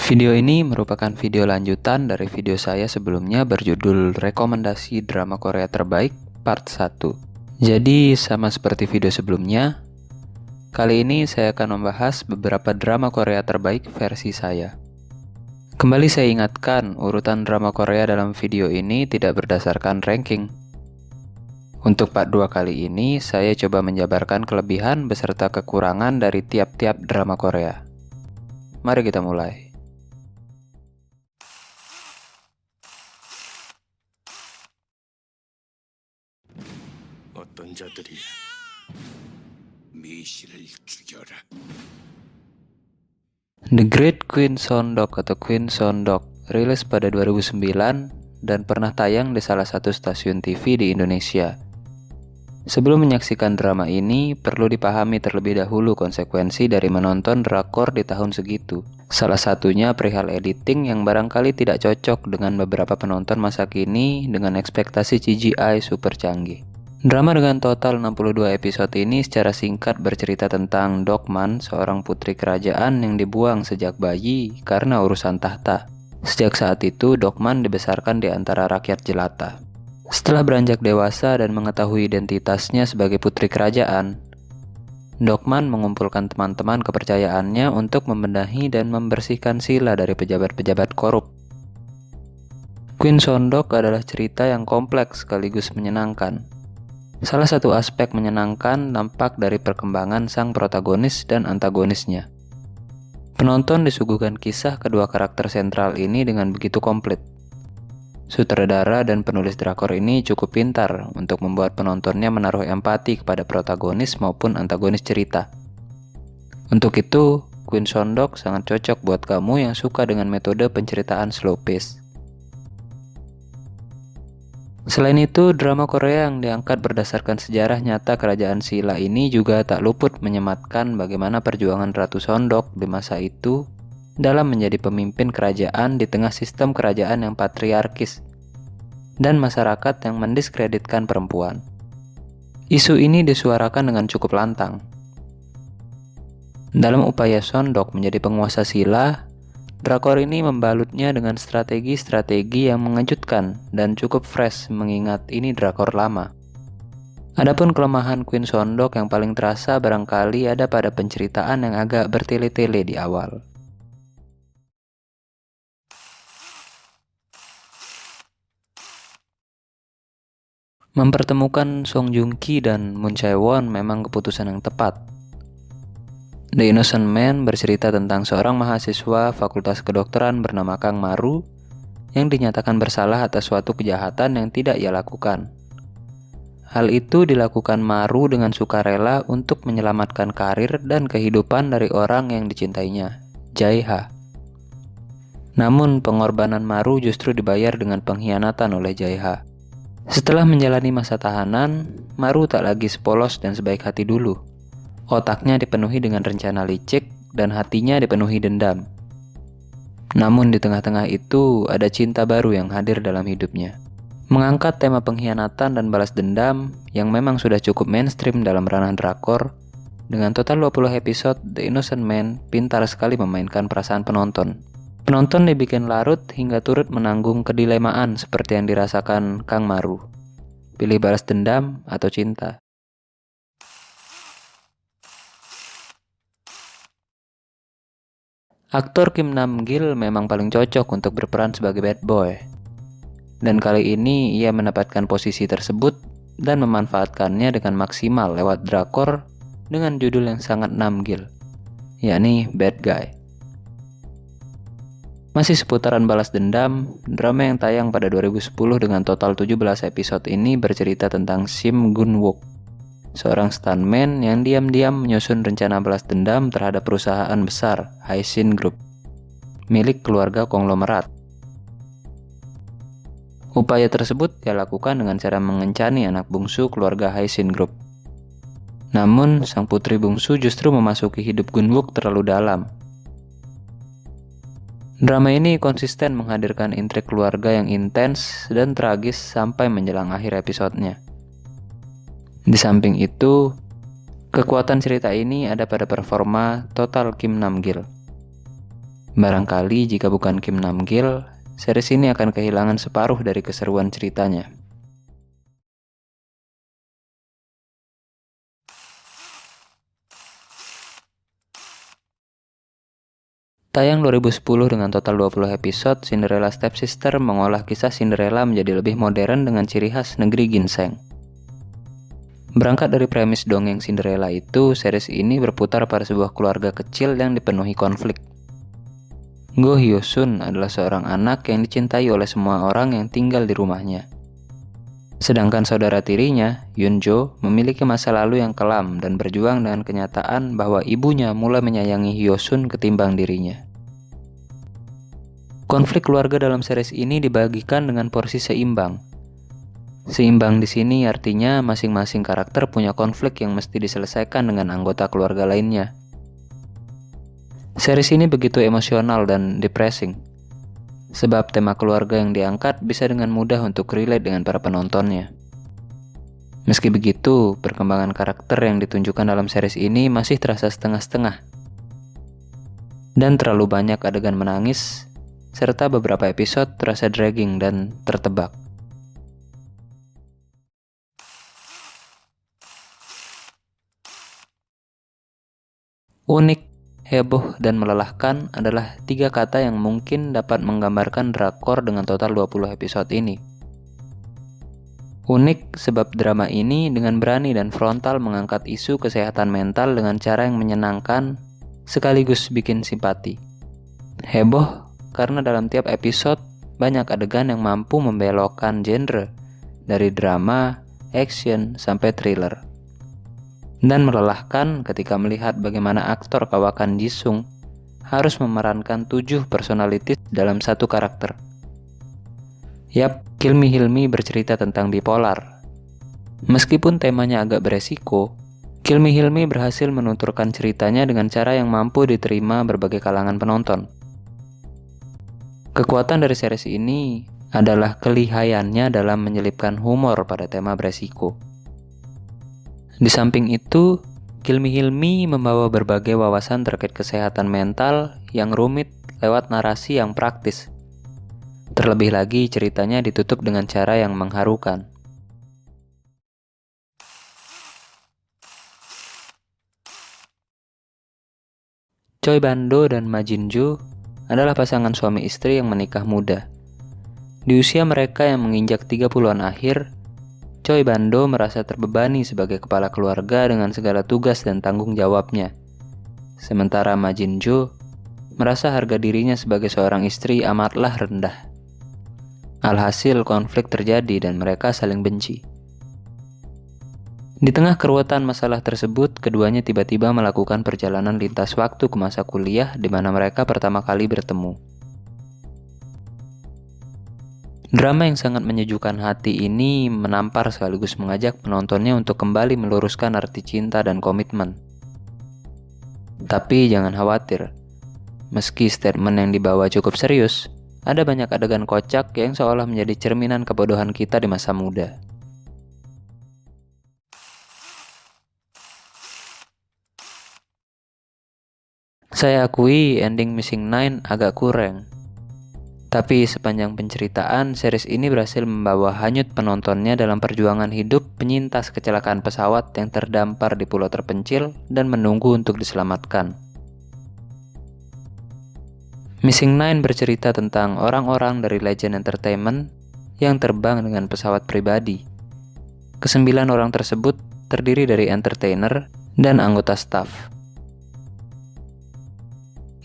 Video ini merupakan video lanjutan dari video saya sebelumnya berjudul Rekomendasi Drama Korea Terbaik Part 1. Jadi sama seperti video sebelumnya, kali ini saya akan membahas beberapa drama Korea terbaik versi saya. Kembali saya ingatkan, urutan drama Korea dalam video ini tidak berdasarkan ranking. Untuk part 2 kali ini, saya coba menjabarkan kelebihan beserta kekurangan dari tiap-tiap drama Korea. Mari kita mulai. 어떤 자들이 미신을 죽여라. The Great Queen Sondok atau Queen Sondok rilis pada 2009 dan pernah tayang di salah satu stasiun TV di Indonesia. Sebelum menyaksikan drama ini, perlu dipahami terlebih dahulu konsekuensi dari menonton drakor di tahun segitu. Salah satunya perihal editing yang barangkali tidak cocok dengan beberapa penonton masa kini dengan ekspektasi CGI super canggih. Drama dengan total 62 episode ini secara singkat bercerita tentang Dokman, seorang putri kerajaan yang dibuang sejak bayi karena urusan tahta. Sejak saat itu, Dokman dibesarkan di antara rakyat jelata. Setelah beranjak dewasa dan mengetahui identitasnya sebagai putri kerajaan, Dokman mengumpulkan teman-teman kepercayaannya untuk membenahi dan membersihkan sila dari pejabat-pejabat korup. Queen Sondok adalah cerita yang kompleks sekaligus menyenangkan. Salah satu aspek menyenangkan nampak dari perkembangan sang protagonis dan antagonisnya. Penonton disuguhkan kisah kedua karakter sentral ini dengan begitu komplit. Sutradara dan penulis drakor ini cukup pintar untuk membuat penontonnya menaruh empati kepada protagonis maupun antagonis cerita. Untuk itu, Queen Sondok sangat cocok buat kamu yang suka dengan metode penceritaan slow pace. Selain itu, drama Korea yang diangkat berdasarkan sejarah nyata kerajaan Silla ini juga tak luput menyematkan bagaimana perjuangan Ratu Sondok di masa itu dalam menjadi pemimpin kerajaan di tengah sistem kerajaan yang patriarkis dan masyarakat yang mendiskreditkan perempuan. Isu ini disuarakan dengan cukup lantang. Dalam upaya Sondok menjadi penguasa Silla, drakor ini membalutnya dengan strategi-strategi yang mengejutkan dan cukup fresh mengingat ini drakor lama. Adapun kelemahan Queen Sondok yang paling terasa barangkali ada pada penceritaan yang agak bertele-tele di awal. Mempertemukan Song Joong Ki dan Moon Chae Won memang keputusan yang tepat. The Innocent Man bercerita tentang seorang mahasiswa Fakultas Kedokteran bernama Kang Maru yang dinyatakan bersalah atas suatu kejahatan yang tidak ia lakukan. Hal itu dilakukan Maru dengan sukarela untuk menyelamatkan karir dan kehidupan dari orang yang dicintainya, Jae-ha. Namun pengorbanan Maru justru dibayar dengan pengkhianatan oleh Jae-ha. Setelah menjalani masa tahanan, Maru tak lagi sepolos dan sebaik hati dulu. Otaknya dipenuhi dengan rencana licik dan hatinya dipenuhi dendam. Namun di tengah-tengah itu ada cinta baru yang hadir dalam hidupnya. Mengangkat tema pengkhianatan dan balas dendam yang memang sudah cukup mainstream dalam ranah drakor, dengan total 20 episode, The Innocent Man pintar sekali memainkan perasaan penonton. Penonton dibikin larut hingga turut menanggung kedilemaan seperti yang dirasakan Kang Maru. Pilih balas dendam atau cinta. Aktor Kim Nam Gil memang paling cocok untuk berperan sebagai bad boy. Dan kali ini ia mendapatkan posisi tersebut dan memanfaatkannya dengan maksimal lewat drakor dengan judul yang sangat Nam Gil, yakni Bad Guy. Masih seputaran balas dendam, drama yang tayang pada 2010 dengan total 17 episode ini bercerita tentang Sim Gun Wook, seorang stuntman yang diam-diam menyusun rencana balas dendam terhadap perusahaan besar Haeshin Group, milik keluarga konglomerat. Upaya tersebut dia lakukan dengan cara mengencani anak bungsu keluarga Haeshin Group. Namun, sang putri bungsu justru memasuki hidup Gun Wook terlalu dalam. Drama ini konsisten menghadirkan intrik keluarga yang intens dan tragis sampai menjelang akhir episodenya. Di samping itu, kekuatan cerita ini ada pada performa total Kim Nam Gil. Barangkali jika bukan Kim Nam-gil, series ini akan kehilangan separuh dari keseruan ceritanya. Tayang 2010 dengan total 20 episode, Cinderella Stepsister mengolah kisah Cinderella menjadi lebih modern dengan ciri khas negeri ginseng. Berangkat dari premis dongeng Cinderella itu, series ini berputar pada sebuah keluarga kecil yang dipenuhi konflik. Go Hyo-sun adalah seorang anak yang dicintai oleh semua orang yang tinggal di rumahnya. Sedangkan saudara tirinya, Yoon-jo, memiliki masa lalu yang kelam dan berjuang dengan kenyataan bahwa ibunya mulai menyayangi Hyo-sun ketimbang dirinya. Konflik keluarga dalam series ini dibagikan dengan porsi seimbang. Seimbang di sini artinya masing-masing karakter punya konflik yang mesti diselesaikan dengan anggota keluarga lainnya. Series ini begitu emosional dan depressing, sebab tema keluarga yang diangkat bisa dengan mudah untuk relate dengan para penontonnya. Meski begitu, perkembangan karakter yang ditunjukkan dalam series ini masih terasa setengah-setengah. Dan terlalu banyak adegan menangis, serta beberapa episode terasa dragging dan tertebak. Unik, heboh, dan melelahkan adalah 3 kata yang mungkin dapat menggambarkan drakor dengan total 20 episode ini. Unik sebab drama ini dengan berani dan frontal mengangkat isu kesehatan mental dengan cara yang menyenangkan sekaligus bikin simpati. Heboh karena dalam tiap episode banyak adegan yang mampu membelokkan genre dari drama, action, sampai thriller. Dan melelahkan ketika melihat bagaimana aktor kawakan Jisung harus memerankan 7 personalities dalam satu karakter. Yap, Kill Me Heal Me bercerita tentang bipolar. Meskipun temanya agak beresiko, Kill Me Heal Me berhasil menuturkan ceritanya dengan cara yang mampu diterima berbagai kalangan penonton. Kekuatan dari series ini adalah kelihayannya dalam menyelipkan humor pada tema beresiko. Di samping itu, Kill Me Heal Me membawa berbagai wawasan terkait kesehatan mental yang rumit lewat narasi yang praktis. Terlebih lagi ceritanya ditutup dengan cara yang mengharukan. Choi Ban-do dan Ma Jin-joo adalah pasangan suami istri yang menikah muda. Di usia mereka yang menginjak 30-an akhir, Choi Ban-do merasa terbebani sebagai kepala keluarga dengan segala tugas dan tanggung jawabnya. Sementara Ma Jin-joo merasa harga dirinya sebagai seorang istri amatlah rendah. Alhasil konflik terjadi dan mereka saling benci. Di tengah keruwetan masalah tersebut, keduanya tiba-tiba melakukan perjalanan lintas waktu ke masa kuliah di mana mereka pertama kali bertemu. Drama yang sangat menyejukkan hati ini menampar sekaligus mengajak penontonnya untuk kembali meluruskan arti cinta dan komitmen. Tapi jangan khawatir, meski statement yang dibawa cukup serius, ada banyak adegan kocak yang seolah menjadi cerminan kebodohan kita di masa muda. Saya akui ending Missing 9 agak kurang. Tapi sepanjang penceritaan, series ini berhasil membawa hanyut penontonnya dalam perjuangan hidup penyintas kecelakaan pesawat yang terdampar di pulau terpencil dan menunggu untuk diselamatkan. Missing 9 bercerita tentang orang-orang dari Legend Entertainment yang terbang dengan pesawat pribadi. Kesembilan orang tersebut terdiri dari entertainer dan anggota staf.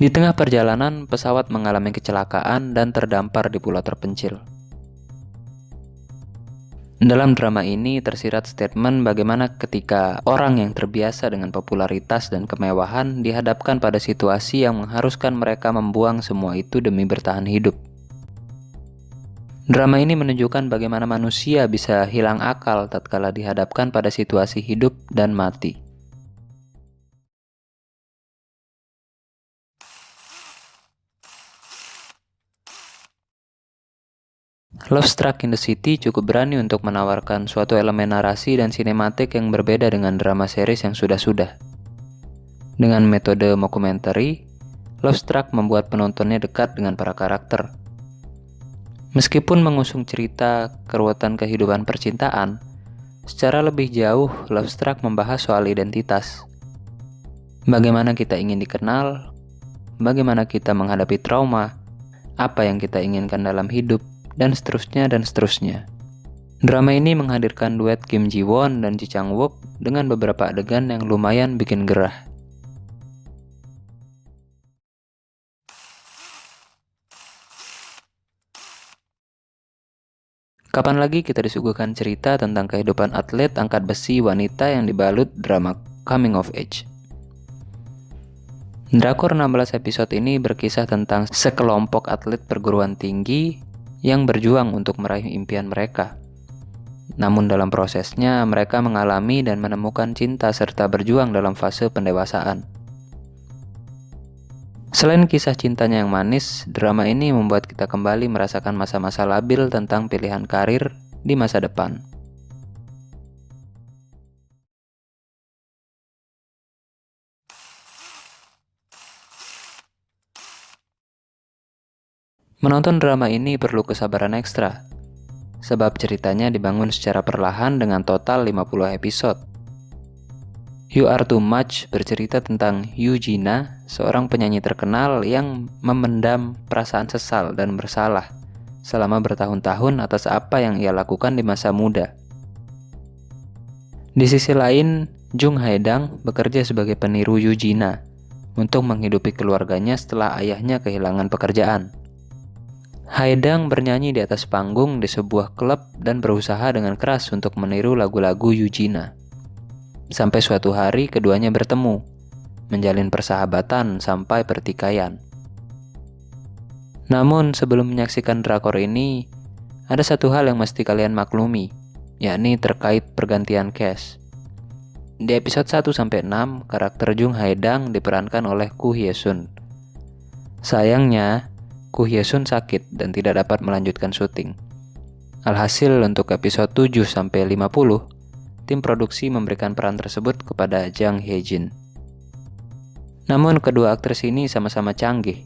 Di tengah perjalanan, pesawat mengalami kecelakaan dan terdampar di pulau terpencil. Dalam drama ini tersirat statement bagaimana ketika orang yang terbiasa dengan popularitas dan kemewahan dihadapkan pada situasi yang mengharuskan mereka membuang semua itu demi bertahan hidup. Drama ini menunjukkan bagaimana manusia bisa hilang akal tatkala dihadapkan pada situasi hidup dan mati. Love Struck in the City cukup berani untuk menawarkan suatu elemen narasi dan sinematik yang berbeda dengan drama series yang sudah-sudah. Dengan metode mockumentary, Lovestruck membuat penontonnya dekat dengan para karakter. Meskipun mengusung cerita keruwetan kehidupan percintaan, secara lebih jauh Lovestruck membahas soal identitas. Bagaimana kita ingin dikenal, bagaimana kita menghadapi trauma, apa yang kita inginkan dalam hidup, dan seterusnya dan seterusnya. Drama ini menghadirkan duet Kim Ji Won dan Ji Chang Wook dengan beberapa adegan yang lumayan bikin gerah. Kapan lagi kita disuguhkan cerita tentang kehidupan atlet angkat besi wanita yang dibalut drama coming of age? Drakor 16 episode ini berkisah tentang sekelompok atlet perguruan tinggi yang berjuang untuk meraih impian mereka. Namun dalam prosesnya, mereka mengalami dan menemukan cinta serta berjuang dalam fase pendewasaan. Selain kisah cintanya yang manis, drama ini membuat kita kembali merasakan masa-masa labil tentang pilihan karir di masa depan. Menonton drama ini perlu kesabaran ekstra, sebab ceritanya dibangun secara perlahan dengan total 50 episode. You Are Too Much bercerita tentang Yoo Ji-na, seorang penyanyi terkenal yang memendam perasaan sesal dan bersalah selama bertahun-tahun atas apa yang ia lakukan di masa muda. Di sisi lain, Jung Hae-dang bekerja sebagai peniru Yoo Ji-na untuk menghidupi keluarganya setelah ayahnya kehilangan pekerjaan. Hae-dang bernyanyi di atas panggung di sebuah klub dan berusaha dengan keras untuk meniru lagu-lagu Yoo Ji-na. Sampai suatu hari keduanya bertemu, menjalin persahabatan sampai pertikaian. Namun sebelum menyaksikan drakor ini, ada satu hal yang mesti kalian maklumi, yakni terkait pergantian cast. Di episode 1-6, karakter Jung Hae-dang diperankan oleh Koo Hye-sun. Sayangnya, Koo Hye-sun sakit dan tidak dapat melanjutkan syuting. Alhasil untuk episode 7-50, tim produksi memberikan peran tersebut kepada Jang Hae-jin. Namun kedua aktris ini sama-sama canggih,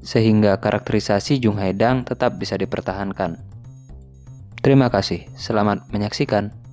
sehingga karakterisasi Jung Hae-dang tetap bisa dipertahankan. Terima kasih, selamat menyaksikan.